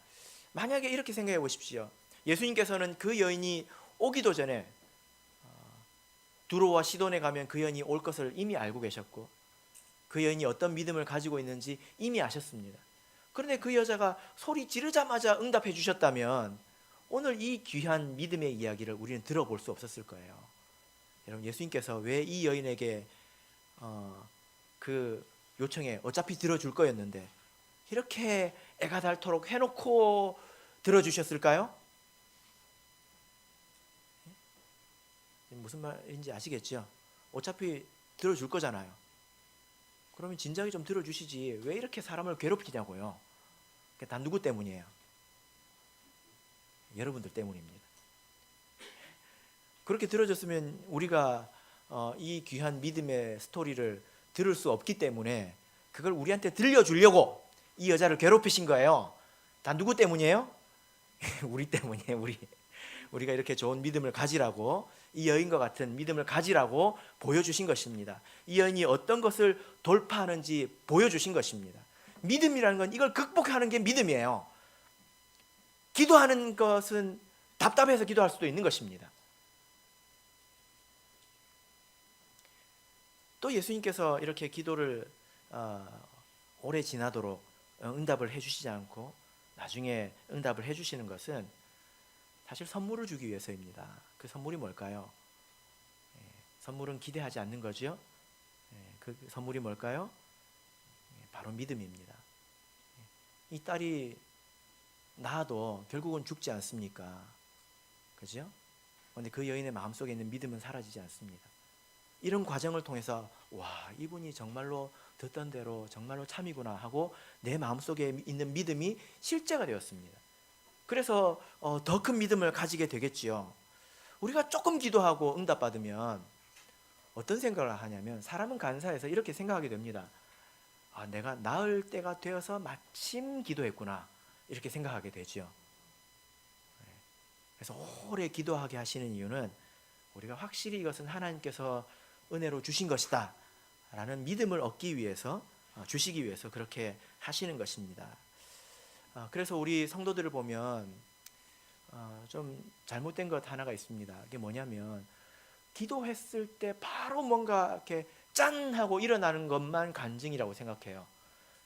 만약에 이렇게 생각해 보십시오. 예수님께서는 그 여인이 오기도 전에 두로와 시돈에 가면 그 여인이 올 것을 이미 알고 계셨고, 그 여인이 어떤 믿음을 가지고 있는지 이미 아셨습니다. 그런데 그 여자가 소리 지르자마자 응답해 주셨다면 오늘 이 귀한 믿음의 이야기를 우리는 들어볼 수 없었을 거예요. 여러분, 예수님께서 왜 이 여인에게 그 요청에 어차피 들어줄 거였는데 이렇게 애가 닳도록 해놓고 들어주셨을까요? 무슨 말인지 아시겠죠? 어차피 들어줄 거잖아요. 그러면 진작에 좀 들어주시지 왜 이렇게 사람을 괴롭히냐고요. 다 누구 때문이에요? 여러분들 때문입니다. 그렇게 들어줬으면 우리가 이 귀한 믿음의 스토리를 들을 수 없기 때문에 그걸 우리한테 들려주려고 이 여자를 괴롭히신 거예요. 다 누구 때문이에요? 우리 때문이에요. 우리가 이렇게 좋은 믿음을 가지라고, 이 여인과 같은 믿음을 가지라고 보여주신 것입니다. 이 여인이 어떤 것을 돌파하는지 보여주신 것입니다. 믿음이라는 건 이걸 극복하는 게 믿음이에요. 기도하는 것은 답답해서 기도할 수도 있는 것입니다. 또 예수님께서 이렇게 기도를 오래 지나도록 응답을 해주시지 않고 나중에 응답을 해주시는 것은 사실 선물을 주기 위해서입니다. 그 선물이 뭘까요? 선물은 기대하지 않는 거죠. 그 선물이 뭘까요? 바로 믿음입니다. 이 딸이 낳아도 결국은 죽지 않습니까? 그죠? 그런데 그 여인의 마음속에 있는 믿음은 사라지지 않습니다. 이런 과정을 통해서 와, 이분이 정말로 듣던 대로 정말로 참이구나 하고 내 마음속에 있는 믿음이 실제가 되었습니다. 그래서 더 큰 믿음을 가지게 되겠지요. 우리가 조금 기도하고 응답받으면 어떤 생각을 하냐면, 사람은 간사해서 이렇게 생각하게 됩니다. 내가 나을 때가 되어서 마침 기도했구나, 이렇게 생각하게 되죠. 그래서 오래 기도하게 하시는 이유는 우리가 확실히 이것은 하나님께서 은혜로 주신 것이다 라는 믿음을 얻기 위해서, 주시기 위해서 그렇게 하시는 것입니다. 그래서 우리 성도들을 보면 좀 잘못된 것 하나가 있습니다. 그게 뭐냐면, 기도했을 때 바로 뭔가 이렇게 짠 하고 일어나는 것만 간증이라고 생각해요.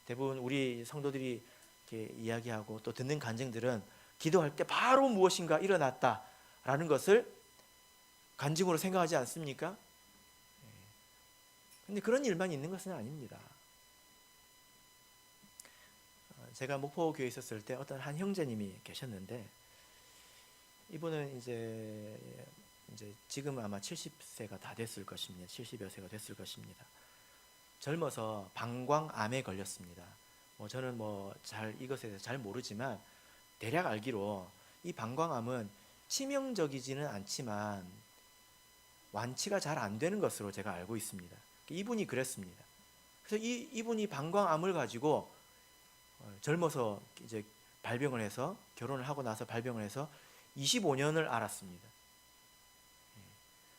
대부분 우리 성도들이 이렇게 이야기하고 또 듣는 간증들은 기도할 때 바로 무엇인가 일어났다라는 것을 간증으로 생각하지 않습니까? 근데 그런 일만 있는 것은 아닙니다. 제가 목포교회에 있었을 때 어떤 한 형제님이 계셨는데, 이분은 이제 지금 아마 70세가 다 됐을 것입니다. 70여 세가 됐을 것입니다. 젊어서 방광암에 걸렸습니다. 저는 잘 이것에 대해서 잘 모르지만 대략 알기로 이 방광암은 치명적이지는 않지만 완치가 잘 안 되는 것으로 제가 알고 있습니다. 이분이 그랬습니다. 그래서 이분이 방광암을 가지고 젊어서 이제 발병을 해서, 결혼을 하고 나서 발병을 해서 25년을 앓았습니다.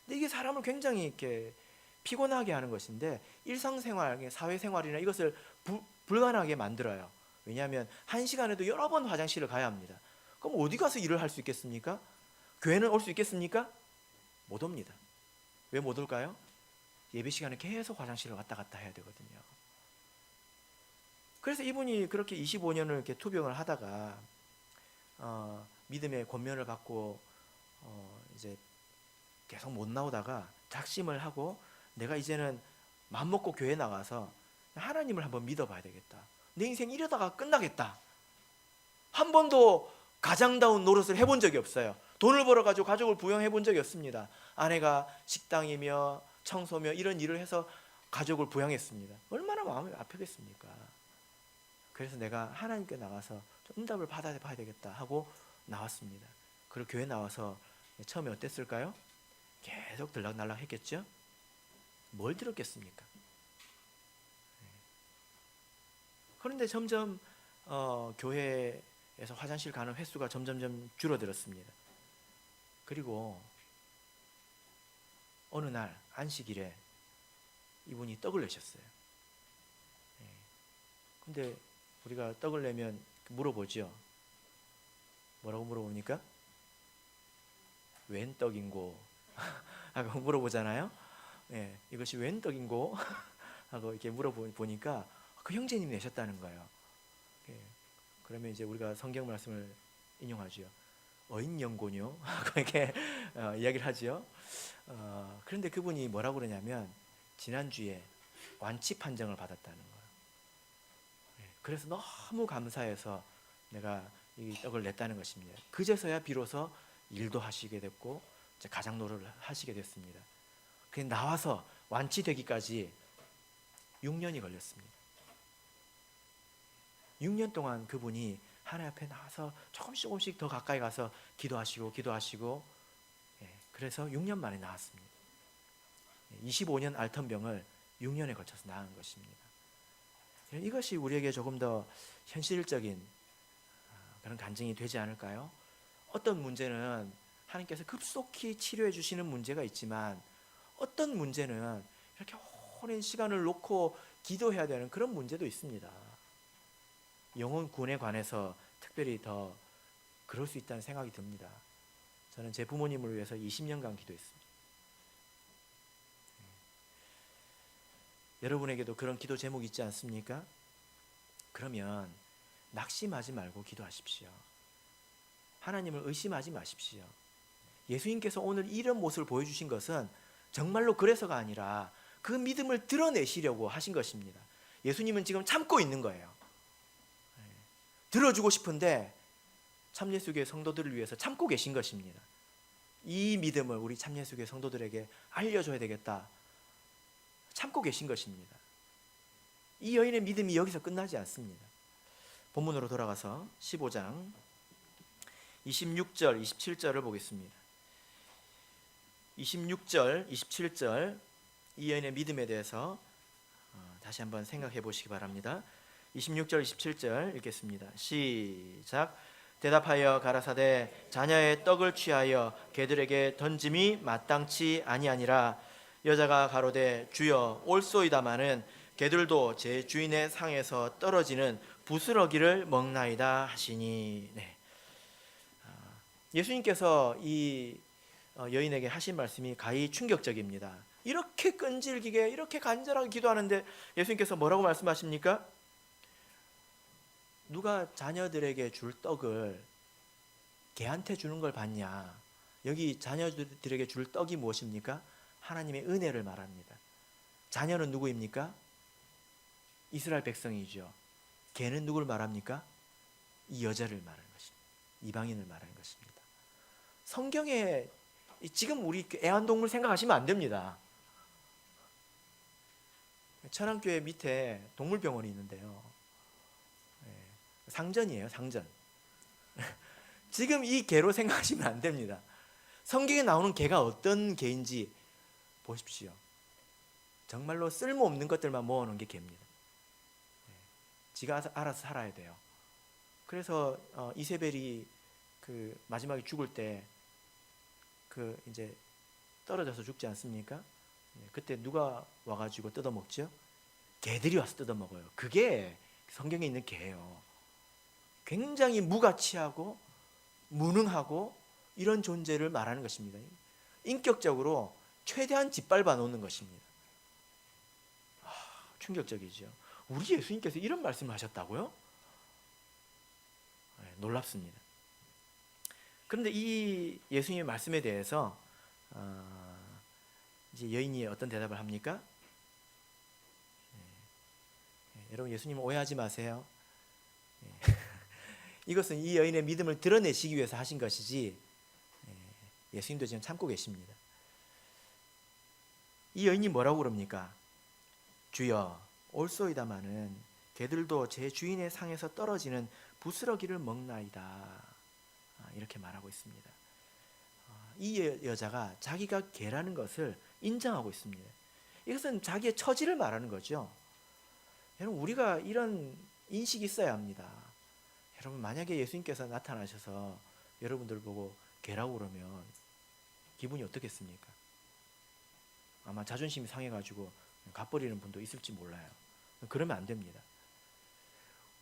근데 이게 사람을 굉장히 이렇게 피곤하게 하는 것인데, 일상생활, 사회생활이나 이것을 불가능하게 만들어요. 왜냐하면 한 시간에도 여러 번 화장실을 가야 합니다. 그럼 어디 가서 일을 할 수 있겠습니까? 교회는 올 수 있겠습니까? 못 옵니다. 왜 못 올까요? 예배 시간에 계속 화장실을 왔다 갔다 해야 되거든요. 그래서 이분이 그렇게 25년을 이렇게 투병을 하다가 믿음의 권면을 받고 이제 계속 못 나오다가 작심을 하고, 내가 이제는 맘먹고 교회 나가서 하나님을 한번 믿어봐야 되겠다. 내 인생 이러다가 끝나겠다. 한 번도 가장다운 노릇을 해본 적이 없어요. 돈을 벌어가지고 가족을 부양해 본 적이 없습니다. 아내가 식당이며 청소며 이런 일을 해서 가족을 부양했습니다. 얼마나 마음이 아프겠습니까? 그래서 내가 하나님께 나가서 좀 응답을 받아봐야 되겠다 하고 나왔습니다. 그리고 교회 나와서 처음에 어땠을까요? 계속 들락날락 했겠죠? 뭘 들었겠습니까? 그런데 점점 교회에서 화장실 가는 횟수가 점점 줄어들었습니다. 그리고 어느 날 안식일에 이분이 떡을 내셨어요. 근데 우리가 떡을 내면 물어보죠. 뭐라고 물어봅니까? 웬 떡인고? 하고 물어보잖아요. 예, 이것이 웬 떡인고? 하고 이렇게 물어보니까 그 형제님 내셨다는 거예요. 예, 그러면 이제 우리가 성경 말씀을 인용하죠. 어인연고뇨? 하고 이렇게 이야기를 하죠. 그런데 그분이 뭐라고 그러냐면 지난주에 완치 판정을 받았다는 거예요. 예, 그래서 너무 감사해서 내가 이 떡을 냈다는 것입니다. 그제서야 비로소 일도 하시게 됐고 이제 가장 노릇을 하시게 됐습니다. 그 나와서 완치되기까지 6년이 걸렸습니다. 6년 동안 그분이 하나님 앞에 나와서 조금씩 더 가까이 가서 기도하시고 예, 그래서 6년 만에 나았습니다. 25년 앓던 병을 6년에 걸쳐서 나은 것입니다. 이것이 우리에게 조금 더 현실적인 그런 간증이 되지 않을까요? 어떤 문제는 하나님께서 급속히 치료해 주시는 문제가 있지만 어떤 문제는 이렇게 오랜 시간을 놓고 기도해야 되는 그런 문제도 있습니다. 영혼군에 관해서 특별히 더 그럴 수 있다는 생각이 듭니다. 저는 제 부모님을 위해서 20년간 기도했습니다. 여러분에게도 그런 기도 제목이 있지 않습니까? 그러면 낙심하지 말고 기도하십시오. 하나님을 의심하지 마십시오. 예수님께서 오늘 이런 모습을 보여주신 것은 정말로 그래서가 아니라 그 믿음을 드러내시려고 하신 것입니다. 예수님은 지금 참고 있는 거예요. 들어주고 싶은데 참예수교회 성도들을 위해서 참고 계신 것입니다. 이 믿음을 우리 참예수교회 성도들에게 알려줘야 되겠다. 참고 계신 것입니다. 이 여인의 믿음이 여기서 끝나지 않습니다. 본문으로 돌아가서 15장 26절, 27절을 보겠습니다. 26절, 27절 이 여인의 믿음에 대해서 다시 한번 생각해 보시기 바랍니다. 26절, 27절 읽겠습니다. 시작. 대답하여 가라사대 자녀의 떡을 취하여 개들에게 던짐이 마땅치 아니하니라. 여자가 가로되 주여 올소이다마는 개들도 제 주인의 상에서 떨어지는 부스러기를 먹나이다 하시니. 네. 예수님께서 이 여인에게 하신 말씀이 가히 충격적입니다. 이렇게 끈질기게 이렇게 간절하게 기도하는데 예수님께서 뭐라고 말씀하십니까? 누가 자녀들에게 줄 떡을 개한테 주는 걸 봤냐? 여기 자녀들에게 줄 떡이 무엇입니까? 하나님의 은혜를 말합니다. 자녀는 누구입니까? 이스라엘 백성이죠. 개는 누구를 말합니까? 이 여자를 말하는 것입니다. 이방인을 말하는 것입니다. 성경에 지금 우리 애완동물 생각하시면 안 됩니다. 천안교회 밑에 동물병원이 있는데요. 상전이에요, 상전. 지금 이 개로 생각하시면 안 됩니다. 성경에 나오는 개가 어떤 개인지 보십시오. 정말로 쓸모없는 것들만 모아놓은 게 개입니다. 지가 알아서 살아야 돼요. 그래서 이세벨이 그 마지막에 죽을 때 그 이제 떨어져서 죽지 않습니까? 그때 누가 와가지고 뜯어먹죠? 개들이 와서 뜯어먹어요. 그게 성경에 있는 개예요. 굉장히 무가치하고 무능하고 이런 존재를 말하는 것입니다. 인격적으로 최대한 짓밟아 놓는 것입니다. 충격적이죠. 우리 예수님께서 이런 말씀을 하셨다고요? 놀랍습니다. 그런데 이 예수님의 말씀에 대해서 이제 여인이 어떤 대답을 합니까? 여러분 예수님 오해하지 마세요. 이것은 이 여인의 믿음을 드러내시기 위해서 하신 것이지 예수님도 지금 참고 계십니다. 이 여인이 뭐라고 그럽니까? 주여 올소이다마는 개들도 제 주인의 상에서 떨어지는 부스러기를 먹나이다. 이렇게 말하고 있습니다. 이 여자가 자기가 개라는 것을 인정하고 있습니다. 이것은 자기의 처지를 말하는 거죠. 여러분 우리가 이런 인식이 있어야 합니다. 여러분 만약에 예수님께서 나타나셔서 여러분들 보고 개라고 그러면 기분이 어떻겠습니까? 아마 자존심이 상해가지고 갚버리는 분도 있을지 몰라요. 그러면 안 됩니다.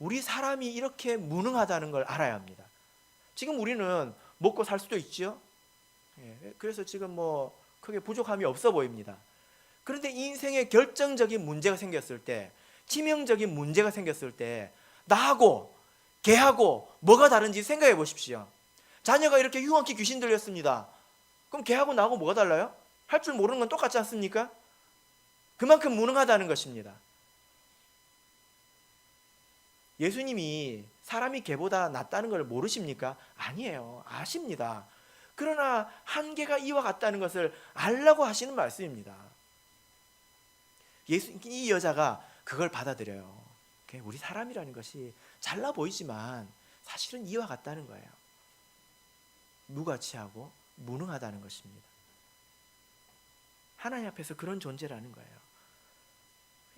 우리 사람이 이렇게 무능하다는 걸 알아야 합니다. 지금 우리는 먹고 살 수도 있죠. 그래서 지금 뭐 크게 부족함이 없어 보입니다. 그런데 인생에 결정적인 문제가 생겼을 때, 치명적인 문제가 생겼을 때 나하고 걔하고 뭐가 다른지 생각해 보십시오. 자녀가 이렇게 흉악히 귀신 들렸습니다. 그럼 걔하고 나하고 뭐가 달라요? 할 줄 모르는 건 똑같지 않습니까? 그만큼 무능하다는 것입니다. 예수님이 사람이 개보다 낫다는 걸 모르십니까? 아니에요. 아십니다. 그러나 한계가 이와 같다는 것을 알라고 하시는 말씀입니다. 이 여자가 그걸 받아들여요. 우리 사람이라는 것이 잘나 보이지만 사실은 이와 같다는 거예요. 무가치하고 무능하다는 것입니다. 하나님 앞에서 그런 존재라는 거예요.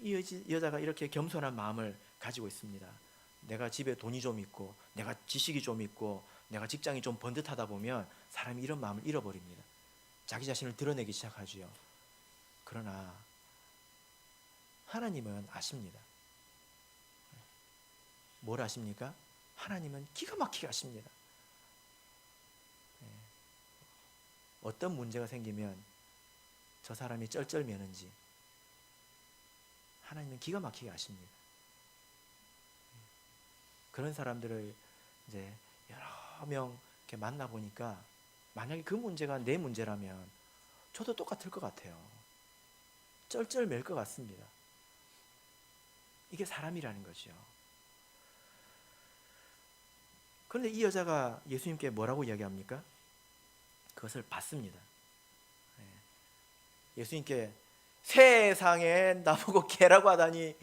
이 여자가 이렇게 겸손한 마음을 가지고 있습니다. 내가 집에 돈이 좀 있고, 내가 지식이 좀 있고, 내가 직장이 좀 번듯하다 보면 사람이 이런 마음을 잃어버립니다. 자기 자신을 드러내기 시작하지요. 그러나 하나님은 아십니다. 뭘 아십니까? 하나님은 기가 막히게 아십니다. 어떤 문제가 생기면 저 사람이 쩔쩔매는지 하나님은 기가 막히게 아십니다. 그런 사람들을 이제 여러 명 이렇게 만나보니까 만약에 그 문제가 내 문제라면 저도 똑같을 것 같아요. 쩔쩔맬 것 같습니다. 이게 사람이라는 거죠. 그런데 이 여자가 예수님께 뭐라고 이야기합니까? 그것을 받습니다. 예수님께 세상에 나보고 개라고 하다니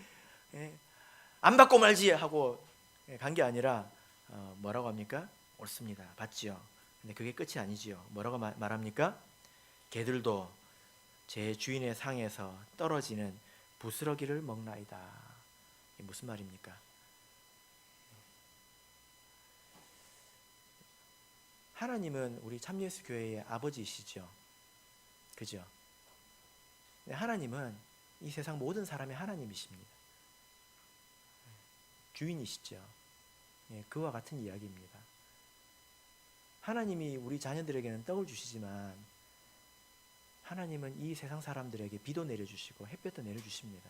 안 받고 말지 하고 간 게 아니라 뭐라고 합니까? 옳습니다. 받지요. 근데 그게 끝이 아니지요. 뭐라고 말합니까? 개들도 제 주인의 상에서 떨어지는 부스러기를 먹나이다. 이게 무슨 말입니까? 하나님은 우리 참예수 교회의 아버지이시죠. 그죠? 하나님은 이 세상 모든 사람의 하나님이십니다. 주인이시죠. 그와 같은 이야기입니다. 하나님이 우리 자녀들에게는 떡을 주시지만 하나님은 이 세상 사람들에게 비도 내려주시고 햇볕도 내려주십니다.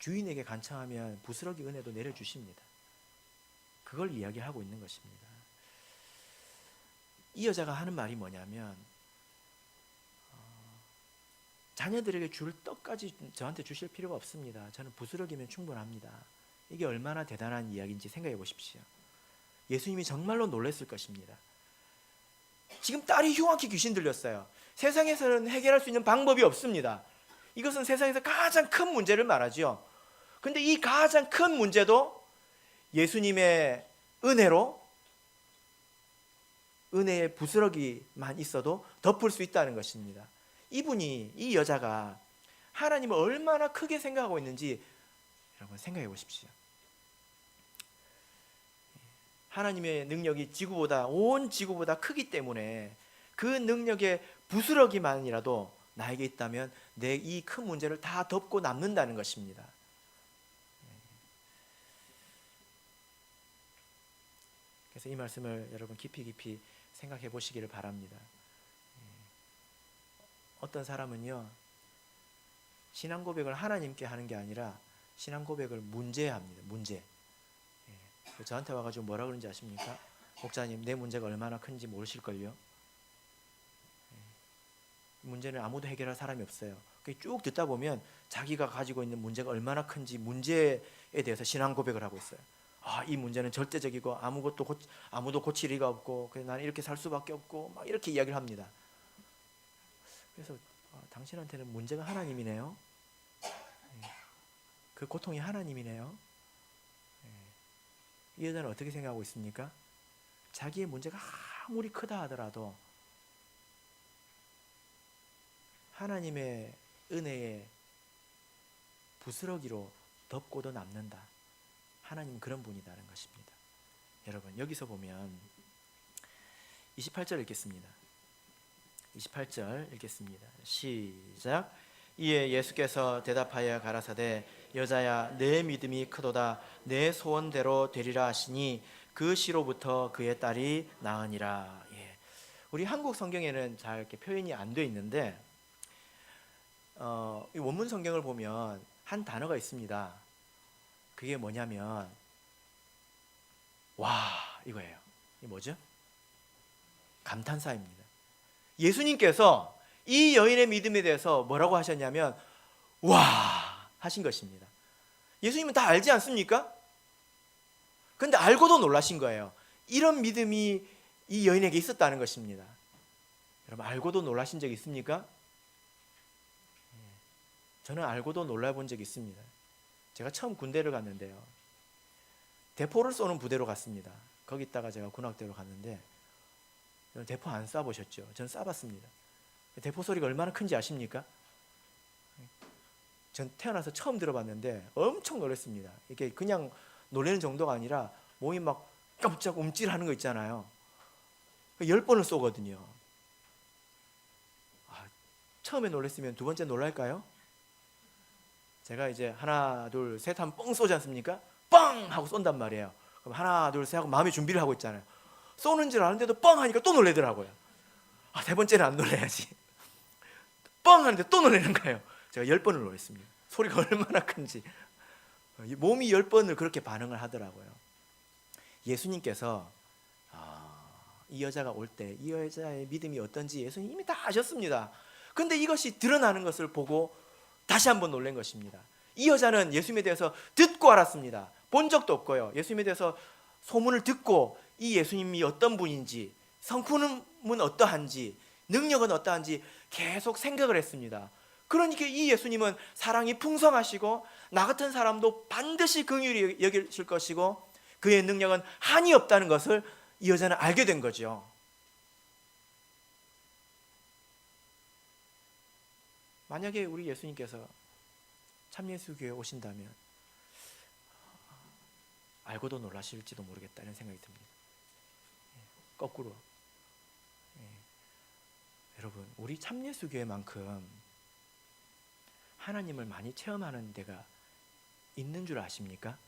주인에게 간청하면 부스러기 은혜도 내려주십니다. 그걸 이야기하고 있는 것입니다. 이 여자가 하는 말이 뭐냐면 자녀들에게 줄 떡까지 저한테 주실 필요가 없습니다. 저는 부스러기면 충분합니다. 이게 얼마나 대단한 이야기인지 생각해 보십시오. 예수님이 정말로 놀랐을 것입니다. 지금 딸이 흉악히 귀신 들렸어요. 세상에서는 해결할 수 있는 방법이 없습니다. 이것은 세상에서 가장 큰 문제를 말하죠. 그런데 이 가장 큰 문제도 예수님의 은혜로, 은혜의 부스러기만 있어도 덮을 수 있다는 것입니다. 이 여자가 하나님을 얼마나 크게 생각하고 있는지 여러분 생각해 보십시오. 하나님의 능력이 온 지구보다 크기 때문에 그 능력의 부스러기만이라도 나에게 있다면 내 이 큰 문제를 다 덮고 남는다는 것입니다. 그래서 이 말씀을 여러분 깊이 생각해 보시기를 바랍니다. 어떤 사람은요, 신앙 고백을 하나님께 하는 게 아니라 신앙 고백을 문제합니다. 문제. 저한테 와가지고 뭐라 그런지 아십니까? 목사님, 내 문제가 얼마나 큰지 모르실걸요? 문제는 아무도 해결할 사람이 없어요. 쭉 듣다 보면 자기가 가지고 있는 문제가 얼마나 큰지 문제에 대해서 신앙 고백을 하고 있어요. 이 문제는 절대적이고 아무도 고칠 리가 없고 그래서 나는 이렇게 살 수밖에 없고 막 이렇게 이야기를 합니다. 그래서 당신한테는 문제가 하나님이네요. 그 고통이 하나님이네요. 이 여자는 어떻게 생각하고 있습니까? 자기의 문제가 아무리 크다 하더라도 하나님의 은혜의 부스러기로 덮고도 남는다. 하나님은 그런 분이다는 것입니다. 여러분, 여기서 보면 28절 읽겠습니다. 28절 읽겠습니다. 시작. 이에 예수께서 대답하여 가라사대 여자야 내 믿음이 크도다. 내 소원대로 되리라 하시니 그 시로부터 그의 딸이 나으니라. 예. 우리 한국 성경에는 잘 이렇게 표현이 안 돼 있는데 이 원문 성경을 보면 한 단어가 있습니다. 그게 뭐냐면 와 이거예요. 이게 뭐죠? 감탄사입니다. 예수님께서 이 여인의 믿음에 대해서 뭐라고 하셨냐면 와 하신 것입니다. 예수님은 다 알지 않습니까? 그런데 알고도 놀라신 거예요. 이런 믿음이 이 여인에게 있었다는 것입니다. 여러분 알고도 놀라신 적 있습니까? 저는 알고도 놀라본 적이 있습니다. 제가 처음 군대를 갔는데요, 대포를 쏘는 부대로 갔습니다. 거기 있다가 제가 군악대로 갔는데 대포 안 쏴보셨죠? 저는 쏴봤습니다. 대포 소리가 얼마나 큰지 아십니까? 전 태어나서 처음 들어봤는데 엄청 놀랐습니다. 이게 그냥 놀라는 정도가 아니라 몸이 막 깜짝 움찔하는 거 있잖아요. 10번을 쏘거든요. 처음에 놀랐으면 두 번째 놀랄까요? 제가 이제 하나 둘 셋 하면 뻥 쏘지 않습니까? 뻥 하고 쏜단 말이에요. 그럼 하나 둘 셋 하고 마음의 준비를 하고 있잖아요. 쏘는 줄 아는데도 뻥 하니까 또 놀래더라고요. 세 번째는 안 놀래야지. 뻥 하는데 또 놀라는 거예요. 제가 10번을 놀랐습니다. 소리가 얼마나 큰지. 몸이 10번을 그렇게 반응을 하더라고요. 예수님께서 이 여자가 올 때 이 여자의 믿음이 어떤지 예수님 이미 다 아셨습니다. 그런데 이것이 드러나는 것을 보고 다시 한번 놀란 것입니다. 이 여자는 예수님에 대해서 듣고 알았습니다. 본 적도 없고요. 예수님에 대해서 소문을 듣고 이 예수님이 어떤 분인지, 성품은 어떠한지, 능력은 어떠한지 계속 생각을 했습니다. 그러니까 이 예수님은 사랑이 풍성하시고 나 같은 사람도 반드시 긍휼히 여기실 것이고 그의 능력은 한이 없다는 것을 이 여자는 알게 된 거죠. 만약에 우리 예수님께서 참예수교회에 오신다면 알고도 놀라실지도 모르겠다는 생각이 듭니다. 거꾸로 여러분 우리 참예수교회만큼 하나님을 많이 체험하는 데가 있는 줄 아십니까?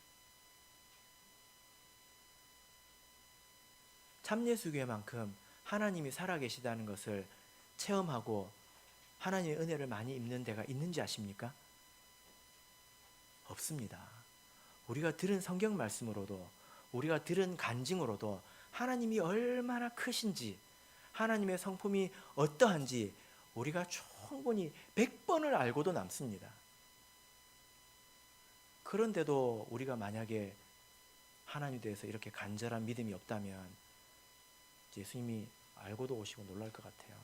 참예수교회만큼 하나님이 살아계시다는 것을 체험하고 하나님의 은혜를 많이 입는 데가 있는지 아십니까? 없습니다. 우리가 들은 성경 말씀으로도 우리가 들은 간증으로도 하나님이 얼마나 크신지 하나님의 성품이 어떠한지 우리가 충분히 100번을 알고도 남습니다. 그런데도 우리가 만약에 하나님에 대해서 이렇게 간절한 믿음이 없다면 예수님이 알고도 오시고 놀랄 것 같아요.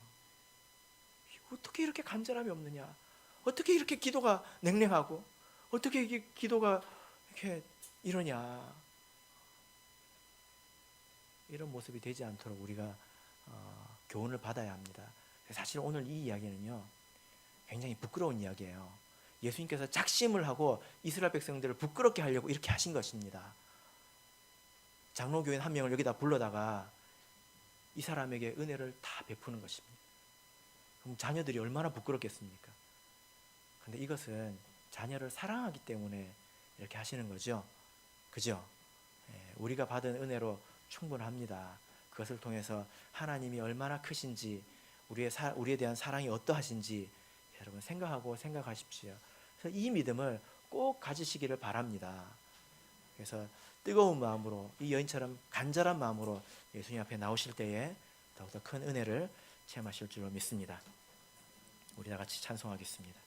어떻게 이렇게 간절함이 없느냐? 어떻게 이렇게 기도가 냉랭하고 어떻게 이게 기도가 이렇게 이러냐? 이런 모습이 되지 않도록 우리가 교훈을 받아야 합니다. 사실 오늘 이 이야기는요 굉장히 부끄러운 이야기예요. 예수님께서 작심을 하고 이스라엘 백성들을 부끄럽게 하려고 이렇게 하신 것입니다. 장로교인 한 명을 여기다 불러다가 이 사람에게 은혜를 다 베푸는 것입니다. 그럼 자녀들이 얼마나 부끄럽겠습니까? 그런데 이것은 자녀를 사랑하기 때문에 이렇게 하시는 거죠. 그죠? 우리가 받은 은혜로 충분합니다. 그것을 통해서 하나님이 얼마나 크신지 우리에 대한 사랑이 어떠하신지 여러분 생각하십시오. 그래서 이 믿음을 꼭 가지시기를 바랍니다. 그래서 뜨거운 마음으로 이 여인처럼 간절한 마음으로 예수님 앞에 나오실 때에 더욱더 큰 은혜를 체험하실 줄로 믿습니다. 우리 다 같이 찬송하겠습니다.